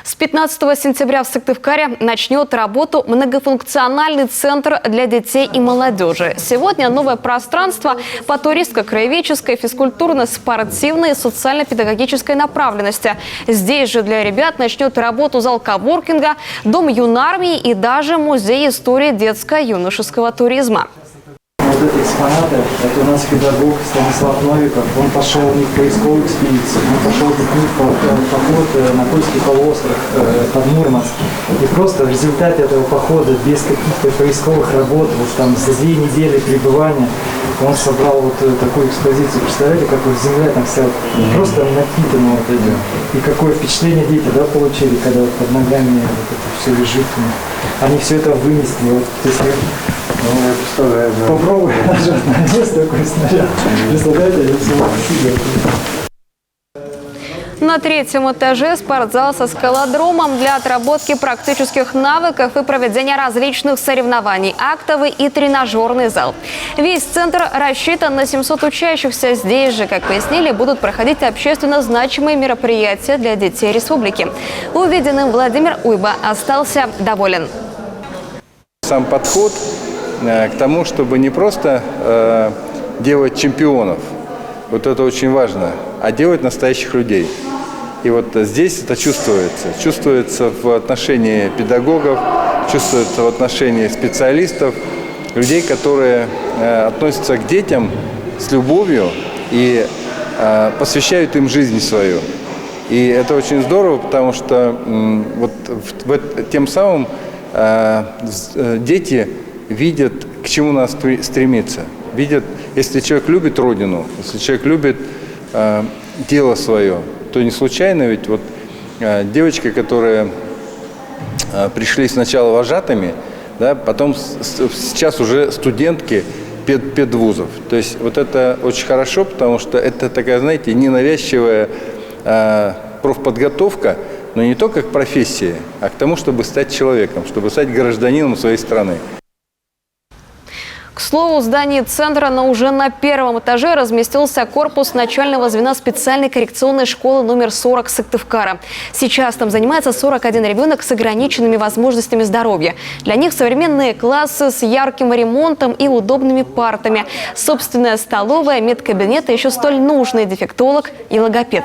С 15 сентября в Сыктывкаре начнет работу многофункциональный центр для детей и молодежи. Сегодня новое пространство по туристско-краеведческой, физкультурно-спортивной и социально-педагогической направленности. Здесь же для ребят начнет работу зал коворкинга, дом юнармии и даже музей истории детско-юношеского туризма. Вот эти экспонаты, это у нас педагог Станислав Новиков, он пошел не в поисковую экспедицию, он пошел в поход на Кольский полуостров под Мурманск. И просто в результате этого похода, без каких-то поисковых работ, вот там за 2 недели пребывания, он собрал вот такую экспозицию. Представляете, как вот земля там вся просто напитана вот этим. И какое впечатление дети, да, получили, когда вот под ногами вот это все лежит. Они все это вынесли. Вот, ну, я представляю, да. Попробуй нажать на место такой снаряд. Представляете, я На 3-м этаже спортзал со скалодромом для отработки практических навыков и проведения различных соревнований, актовый и тренажерный зал. Весь центр рассчитан на 700 учащихся. Здесь же, как пояснили, будут проходить общественно значимые мероприятия для детей республики. Увиденным Владимир Уйба остался доволен. Сам подход к тому, чтобы не просто делать чемпионов, вот это очень важно, а делать настоящих людей. И вот здесь это чувствуется. Чувствуется в отношении педагогов, чувствуется в отношении специалистов, людей, которые относятся к детям с любовью и посвящают им жизнь свою. И это очень здорово, потому что вот тем самым дети видят, к чему нас стремиться. Видят, если человек любит родину, если человек любит дело свое, то не случайно ведь вот девочки, которые пришли сначала вожатыми, да, потом сейчас уже студентки педвузов. То есть вот это очень хорошо, потому что это такая, знаете, ненавязчивая профподготовка, но не только к профессии, а к тому, чтобы стать человеком, чтобы стать гражданином своей страны. К слову, в здании центра, но уже на 1-м этаже разместился корпус начального звена специальной коррекционной школы номер 40 Сыктывкара. Сейчас там занимается 41 ребенок с ограниченными возможностями здоровья. Для них современные классы с ярким ремонтом и удобными партами, собственная столовая, медкабинет и еще столь нужный дефектолог и логопед.